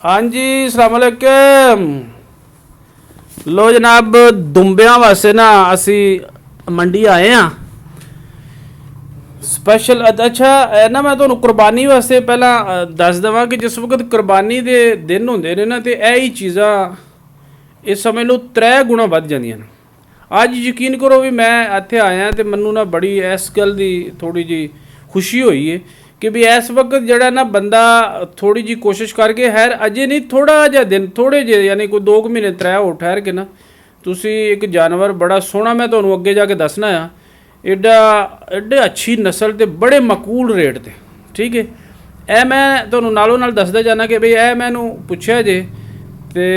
हाँ जी अस्सलाम वालेकुम। लो जनाब दुंबियां वास्ते ना असी मंडी आए हाँ स्पैशल। अच्छा ना मैं तुहानू कुर्बानी वास्ते पहला दस देवां कि जिस वक्त कुर्बानी दे दिन होंदे ने ना ते ਇਹ ही चीज़ां ਇਹ समझ लो 3 गुणा ਵੱਧ ਜਾਂਦੀਆਂ ਨੇ। ਅੱਜ ਯਕੀਨ ਕਰੋ ਵੀ ਮੈਂ ਇੱਥੇ ਆਇਆ ਤੇ ਮੈਨੂੰ ਨਾ ਬੜੀ ਇਸ ਗੱਲ ਦੀ ਥੋੜੀ ਜੀ ਖੁਸ਼ੀ ਹੋਈ ਹੈ कि भी इस वक्त जड़ा ना बंदा थोड़ी जी कोशिश करके हैर अजे नहीं थोड़ा जहा दिन थोड़े जे यानी कोई 2 महीने 3 हो ठहर के ना तुसी एक जानवर बड़ा सोहना मैं तुहानू अगे जाके दसना आ एडा एडे अच्छी नस्ल ते बड़े मकूल रेट ते ठीक है। ए मैं तुहानू नालों नाल दसदा जाना कि भाई ए मैनू पुछया जे ते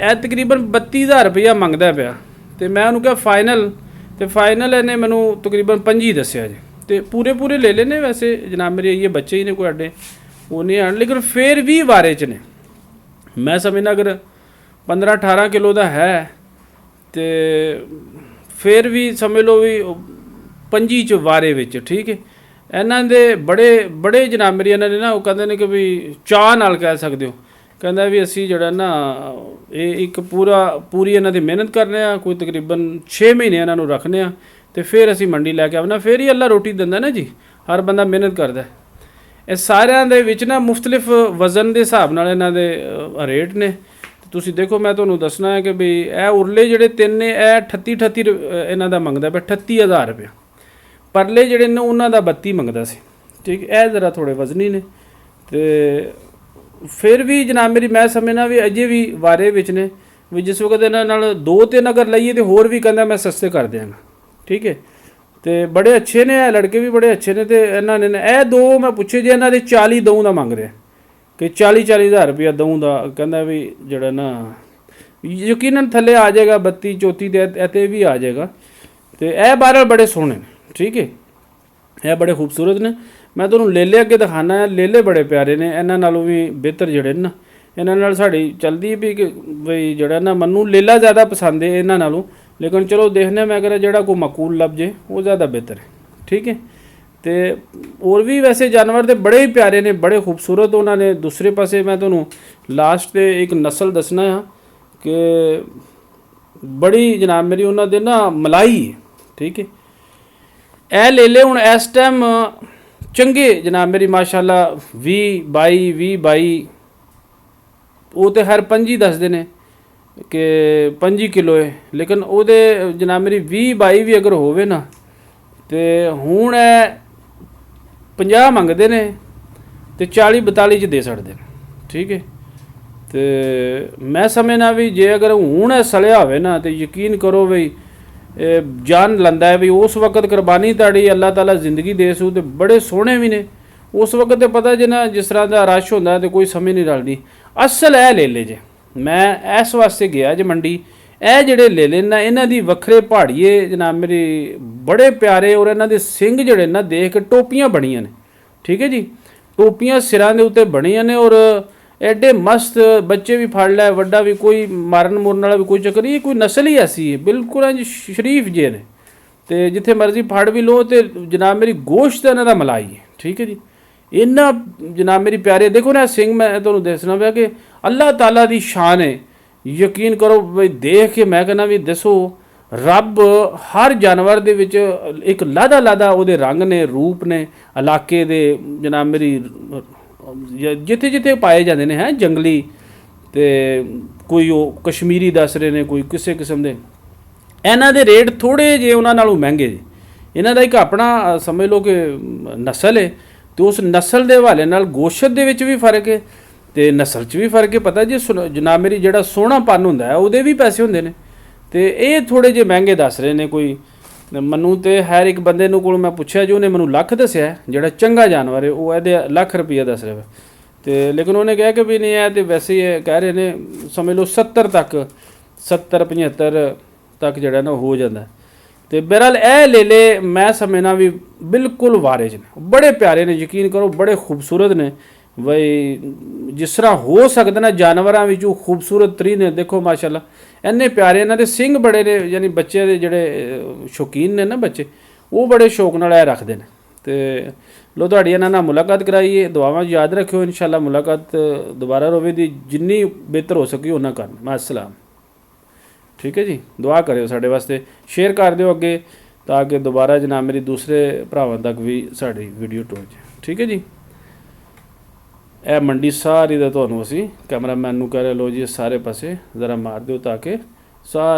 ए तकरीबन 32,000 रुपया मंगदा पिया ते मैं उन्होंने कहा फाइनल इन्हें मैनू तकरीबन 25 दस्या जे तो पूरे पूरे ले लेने वैसे जनाब मेरे ये बच्चे ही ने कोई अड्डे वो नहीं आने लेकिन फिर भी वारे च ने मैं समझना अगर 15-18 किलो का है तो फिर भी समझ लो भी 25 च वारे विच ठीक है। इन्हां दे बड़े बड़े जनाब मेरी इन्होंने ना वो कहते हैं कि भी चाह नाल कह सकते हो कहता भी असी जड़ा ना ये एक पूरी इन्हां दी मेहनत करने कोई तकरीबन 6 महीने इन्हों रखने तो फिर असी मंडी लैके आना फिर ही अल्लाह रोटी दिंदा ना जी। हर बंदा मेहनत करता है। इस सारिਆਂ ਦੇ ਵਿੱਚ ना मुख्तलिफ वजन के हिसाब नाल इन्हां दे रेट ने तुसीं देखो मैं तुहानूं दसना है कि भी ਇਹ उरले ਜਿਹੜੇ 3 ने 38 इन्हां दा मंगदा पिया 38,000 रुपया परले ਜਿਹੜੇ ने उन्हां दा 32 मंगदा सी ठीक है। ਇਹ ज़रा थोड़े वजनी ने तो फिर भी जनाब मेरी मैं समझना भी अजे भी वारे विच ने भी जिस वक्त इन्हां नाल 2-3 अगर लईए तो होर भी कहंदा मैं सस्ते कर देंगा ठीक है। तो बड़े अच्छे ने लड़के भी बड़े अच्छे ने तो इन्होंने यह 2 मैं पूछे जे इन्होंने 40 दूँ का मंग रहे कि 40,000 रुपया दूँ का कहना भी जड़ा ना यकीनन थले आ जाएगा 32-34 इतने भी आ जाएगा। तो यह बहरहाल बड़े सोहने ने ठीक है। यह बड़े खूबसूरत ने मैं तुहानूं लेले अगे दिखाना है लेले बड़े प्यारे ने इन्हां नालों भी बेहतर जड़े ना इन्हां नाल साड़ी चलदी भी कि बई जड़ा ना मन्नू लेला ज़्यादा पसंद है इन्हां नालों लेकिन चलो देखने मैं अगर जड़ा कोई मकूल लभ जे वो ज़्यादा बेहतर है ठीक है। तो और भी वैसे जानवर तो बड़े ही प्यारे ने बड़े खूबसूरत उन्होंने दूसरे पासे मैं तुहानूं लास्ट ते एक नस्ल दसना है कि बड़ी जनाब मेरी उन्होंने दे ना मलाई है ठीक है। ए ले ले हुण इस टाइम चंगे जनाब मेरी माशाअल्लाह 20-22 वो तो हर 25 दसदे ने कि 25 किलो है लेकिन वो जनाब मेरी 20-22 भी अगर होवे ना तो हुण 50 मंगते ने तो 40-42 च दे छड़दे ठीक है। तो मैं समझना भी जे अगर हुण सड़िया होवे ना तो यकीन करो बई जान लंदा है भी उस वक्त कुर्बानी ताड़ी अल्लाह ताला जिंदगी दे सू तो बड़े सोहने भी ने उस वक्त तो पता जे ना जिस तरह का रश होंदा तो कोई समझ नहीं रलदी। असल है ले ले जे मैं इस वास्ते गया जे मंडी ए जड़े ले लेना इन्हां दी वखरे पहाड़िए जनाब मेरी बड़े प्यारे और इन्हां दे सिंग जड़े ना देख टोपियां बनियां ने ठीक है जी। टोपियां सिरां दे उत्ते बनियां ने और एडे मस्त बच्चे भी फड़ लै वड्डा भी कोई मारन मुरन वाला भी कोई चक्कर नहीं कोई नस्ल ही ऐसी है बिल्कुल इंज शरीफ जे ने तो जिथे मर्जी फड़ भी लो तो जनाब मेरी गोश्त इन्हां दा मलाई है ठीक है जी। इन्ना जनाब मेरी प्यारे देखो ना सिंह मैं तुहानूं दसना पिया कि अल्लाह ताला दी शान है यकीन करो भाई देख के मैं कहना भी दसो रब हर जानवर दे विच एक लादा उहदे रंग ने रूप ने इलाके दे जनाब मेरी जिथे जिथे पाए जाते हैं हैं जंगली तो कोई वो कश्मीरी दस रहे ने कोई किसी किस्म के इन्हां दे रेट थोड़े जे उन्हां नालों महंगे जे इन्हां दा एक अपना समझ लो कि नस्ल है तो उस नस्ल के हवाले नाल गोश्त दे विच भी फर्क है तो नस्ल च भी फर्क है पता जी जनाब मेरी जड़ा सोहनापन हुंदा है उहदे भी पैसे हुंदे ने तो ये थोड़े जे महंगे दस रहे ने कोई मनु तो हर एक बंदे नूं कोल मैं पुछया जी उन्हें मैनू लख दस्या जड़ा चंगा जानवर है वो ये लाख रुपया दस रहा है तो लेकिन उन्हें कहा कि भी नहीं है तो वैसे ही कह रहे ने समझ लो 70 तक 70-75 तक जड़ा ना हो जाता है। तो बहरहाल ए ले ले मैं समझना भी बिल्कुल वारे ने बड़े प्यारे ने यकीन करो बड़े खूबसूरत ने बई जिस तरह हो सकता ना जानवरों विचों खूबसूरत तरीन ने देखो माशाअल्लाह इन्ने प्यारे इन्हां दे सिंग बड़े ने यानी बच्चे दे जेड़े शौकीन ने ना बच्चे वो बड़े शौक नाल रखते हैं ਤੇ ਲੋ ਤੁਹਾਡੀ ਇਹਨਾਂ ਨਾਲ ਮੁਲਾਕਾਤ ਕਰਾਈਏ। ਦੁਆਵਾਂ ਯਾਦ ਰੱਖਿਓ, ਇਨਸ਼ਾਅੱਲਾ ਮੁਲਾਕਾਤ ਦੁਬਾਰਾ ਹੋਵੇਗੀ, ਜਿੰਨੀ ਬਿਹਤਰ ਹੋ ਸਕੀ ਉਹਨਾਂ ਕਰਨ। ਮਾਸਲਾਮ। ਠੀਕ ਹੈ ਜੀ, ਦੁਆ ਕਰਿਓ ਸਾਡੇ ਵਾਸਤੇ, ਸ਼ੇਅਰ ਕਰ ਦਿਓ ਅੱਗੇ ਤਾਂ ਕਿ ਦੁਬਾਰਾ ਜਨਾਬ ਮੇਰੀ ਦੂਸਰੇ ਭਰਾਵਾਂ ਤੱਕ ਵੀ ਸਾਡੀ ਵੀਡੀਓ ਪਹੁੰਚੇ। ਠੀਕ ਹੈ ਜੀ। ਇਹ ਮੰਡੀ ਸਾਰੀ ਦਾ ਤੁਹਾਨੂੰ ਅਸੀਂ ਕੈਮਰਾਮੈਨ ਨੂੰ ਕਹਿ ਰਹੇ, ਲੋ ਜੀ ਸਾਰੇ ਪਾਸੇ ਜ਼ਰਾ ਮਾਰ ਦਿਓ ਤਾਂ ਕਿ ਸਾਰੇ